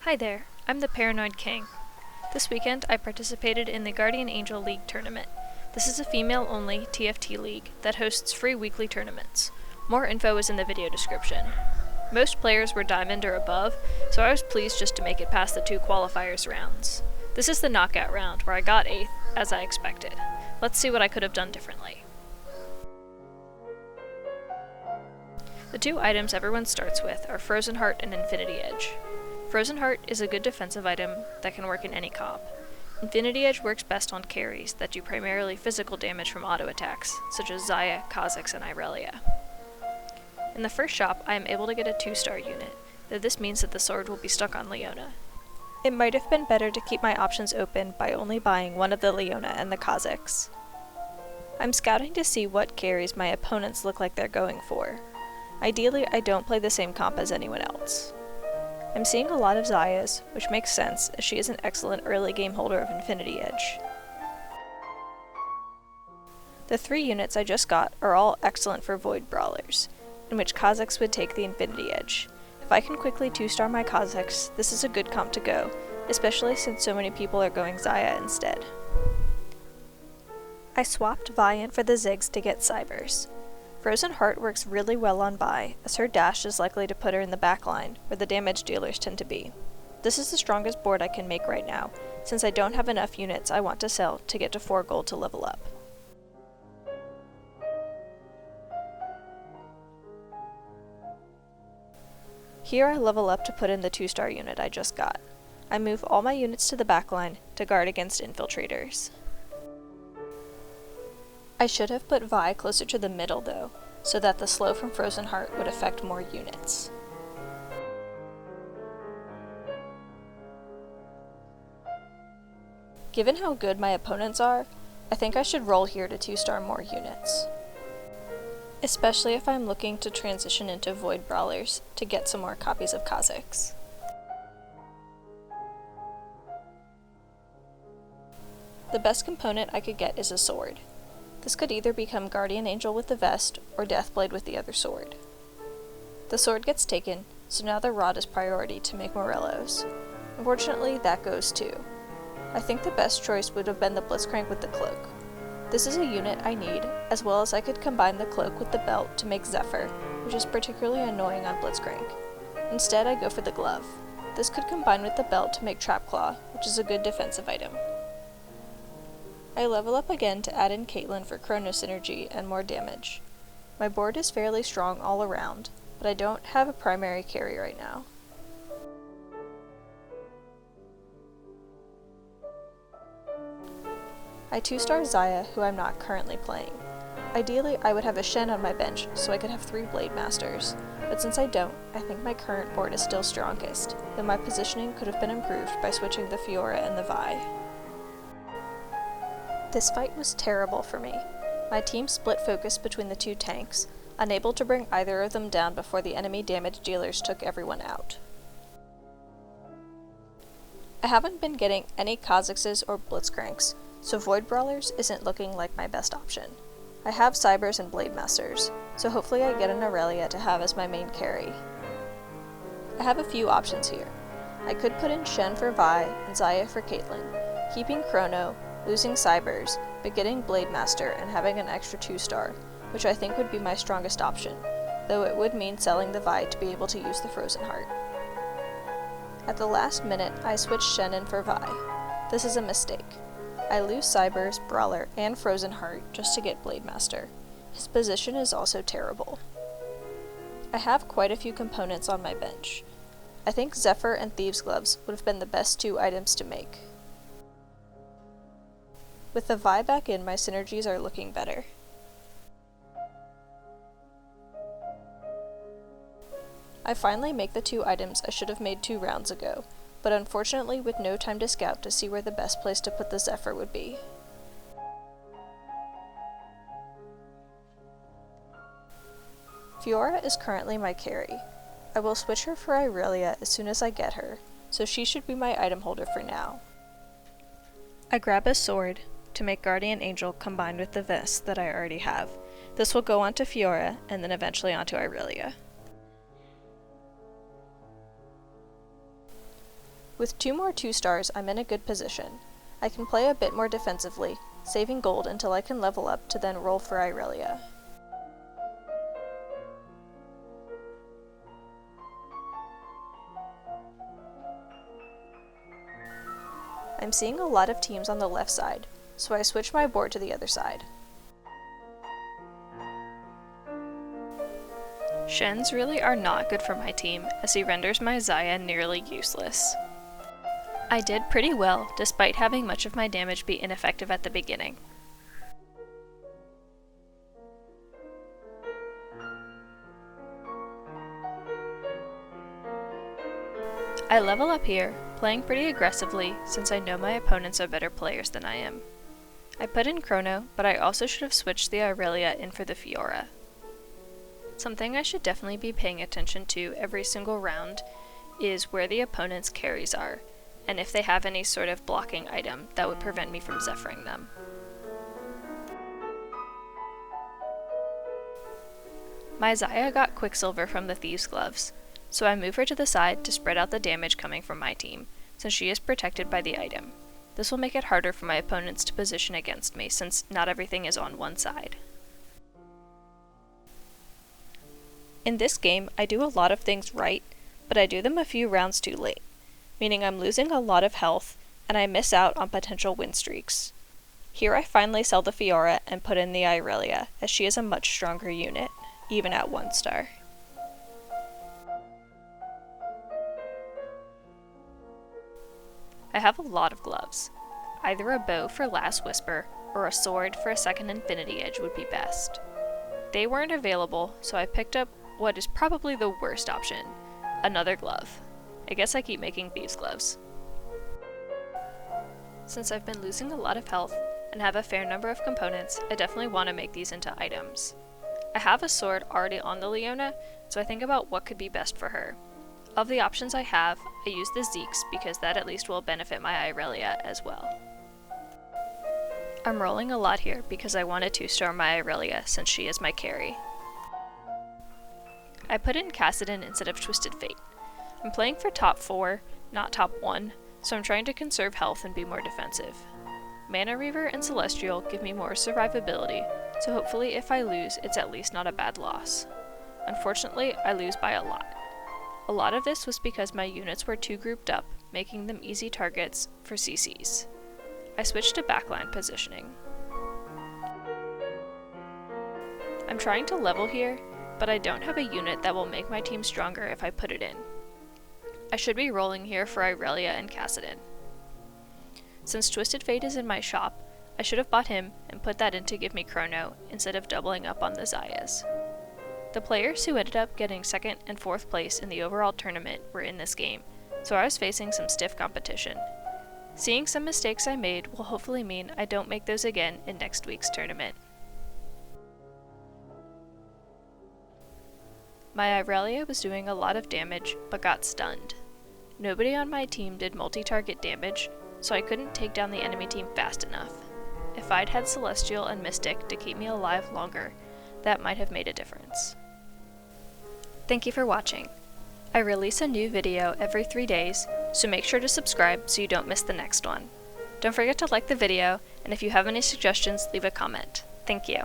Hi there, I'm the Paranoid King. This weekend I participated in the Guardian Angel League tournament. This is a female-only TFT league that hosts free weekly tournaments. More info is in the video description. Most players were Diamond or above, so I was pleased just to make it past the 2 qualifiers rounds. This is the knockout round, where I got 8th, as I expected. Let's see what I could have done differently. The 2 items everyone starts with are Frozen Heart and Infinity Edge. Frozen Heart is a good defensive item that can work in any comp. Infinity Edge works best on carries that do primarily physical damage from auto attacks, such as Xayah, Kha'Zix, and Irelia. In the first shop, I am able to get a 2-star unit, though this means that the sword will be stuck on Leona. It might have been better to keep my options open by only buying one of the Leona and the Kha'Zix. I'm scouting to see what carries my opponents look like they're going for. Ideally, I don't play the same comp as anyone else. I'm seeing a lot of Xayahs, which makes sense as she is an excellent early game holder of Infinity Edge. The 3 units I just got are all excellent for Void Brawlers, in which Kha'Zix would take the Infinity Edge. If I can quickly 2-star my Kha'Zix, this is a good comp to go, especially since so many people are going Xayah instead. I swapped Vi for the Ziggs to get Cybers. Frozen Heart works really well on Vi, as her dash is likely to put her in the backline, where the damage dealers tend to be. This is the strongest board I can make right now, since I don't have enough units I want to sell to get to 4 gold to level up. Here I level up to put in the 2-star unit I just got. I move all my units to the backline to guard against infiltrators. I should have put Vi closer to the middle though, so that the slow from Frozen Heart would affect more units. Given how good my opponents are, I think I should roll here to 2-star more units. Especially if I'm looking to transition into Void Brawlers to get some more copies of Kha'Zix. The best component I could get is a sword. This could either become Guardian Angel with the vest, or Deathblade with the other sword. The sword gets taken, so now the rod is priority to make Morellos. Unfortunately, that goes too. I think the best choice would have been the Blitzcrank with the cloak. This is a unit I need, as well as I could combine the cloak with the belt to make Zephyr, which is particularly annoying on Blitzcrank. Instead, I go for the glove. This could combine with the belt to make Trapclaw, which is a good defensive item. I level up again to add in Caitlyn for Chrono Synergy and more damage. My board is fairly strong all around, but I don't have a primary carry right now. I 2-star Xayah, who I'm not currently playing. Ideally, I would have a Shen on my bench so I could have 3 Blade Masters, but since I don't, I think my current board is still strongest, though my positioning could have been improved by switching the Fiora and the Vi. This fight was terrible for me. My team split focus between the 2 tanks, unable to bring either of them down before the enemy damage dealers took everyone out. I haven't been getting any Kha'Zixes or Blitzcranks, so Void Brawlers isn't looking like my best option. I have Cybers and Blade Masters, so hopefully I get an Irelia to have as my main carry. I have a few options here. I could put in Shen for Vi and Xayah for Caitlyn, keeping Chrono, losing Cybers, but getting Blade Master and having an extra 2-star, which I think would be my strongest option, though it would mean selling the Vi to be able to use the Frozen Heart. At the last minute, I switched Shen in for Vi. This is a mistake. I lose Cybers, Brawler, and Frozen Heart just to get Blade Master. His position is also terrible. I have quite a few components on my bench. I think Zephyr and Thieves' Gloves would have been the best 2 items to make. With the Vi back in, my synergies are looking better. I finally make the 2 items I should have made 2 rounds ago, but unfortunately with no time to scout to see where the best place to put the Zephyr would be. Fiora is currently my carry. I will switch her for Irelia as soon as I get her, so she should be my item holder for now. I grab a sword to make Guardian Angel combined with the vest that I already have. This will go onto Fiora, and then eventually onto Irelia. With 2 more 2-stars, I'm in a good position. I can play a bit more defensively, saving gold until I can level up to then roll for Irelia. I'm seeing a lot of teams on the left side, so I switch my board to the other side. Shen's really are not good for my team, as he renders my Xayah nearly useless. I did pretty well, despite having much of my damage be ineffective at the beginning. I level up here, playing pretty aggressively since I know my opponents are better players than I am. I put in Chrono, but I also should have switched the Irelia in for the Fiora. Something I should definitely be paying attention to every single round is where the opponent's carries are, and if they have any sort of blocking item that would prevent me from Zephyring them. My Xayah got Quicksilver from the Thieves' Gloves, so I move her to the side to spread out the damage coming from my team, since she is protected by the item. This will make it harder for my opponents to position against me, since not everything is on one side. In this game, I do a lot of things right, but I do them a few rounds too late, meaning I'm losing a lot of health, and I miss out on potential win streaks. Here I finally sell the Fiora and put in the Irelia, as she is a much stronger unit, even at 1 star. I have a lot of gloves. Either a bow for Last Whisper, or a sword for a second Infinity Edge would be best. They weren't available, so I picked up what is probably the worst option, another glove. I guess I keep making Thieves' Gloves. Since I've been losing a lot of health and have a fair number of components, I definitely want to make these into items. I have a sword already on the Leona, so I think about what could be best for her. Of the options I have, I use the Zeeks because that at least will benefit my Irelia as well. I'm rolling a lot here because I want to 2-star my Irelia since she is my carry. I put in Kassadin instead of Twisted Fate. I'm playing for top 4, not top 1, so I'm trying to conserve health and be more defensive. Mana Reaver and Celestial give me more survivability, so hopefully if I lose, it's at least not a bad loss. Unfortunately, I lose by a lot. A lot of this was because my units were too grouped up, making them easy targets for CCs. I switched to backline positioning. I'm trying to level here, but I don't have a unit that will make my team stronger if I put it in. I should be rolling here for Irelia and Kassadin. Since Twisted Fate is in my shop, I should have bought him and put that in to give me Chrono instead of doubling up on the Xayahs. The players who ended up getting 2nd and 4th place in the overall tournament were in this game, so I was facing some stiff competition. Seeing some mistakes I made will hopefully mean I don't make those again in next week's tournament. My Irelia was doing a lot of damage, but got stunned. Nobody on my team did multi-target damage, so I couldn't take down the enemy team fast enough. If I'd had Celestial and Mystic to keep me alive longer, that might have made a difference. Thank you for watching. I release a new video every 3 days, so make sure to subscribe so you don't miss the next one. Don't forget to like the video, and if you have any suggestions, leave a comment. Thank you.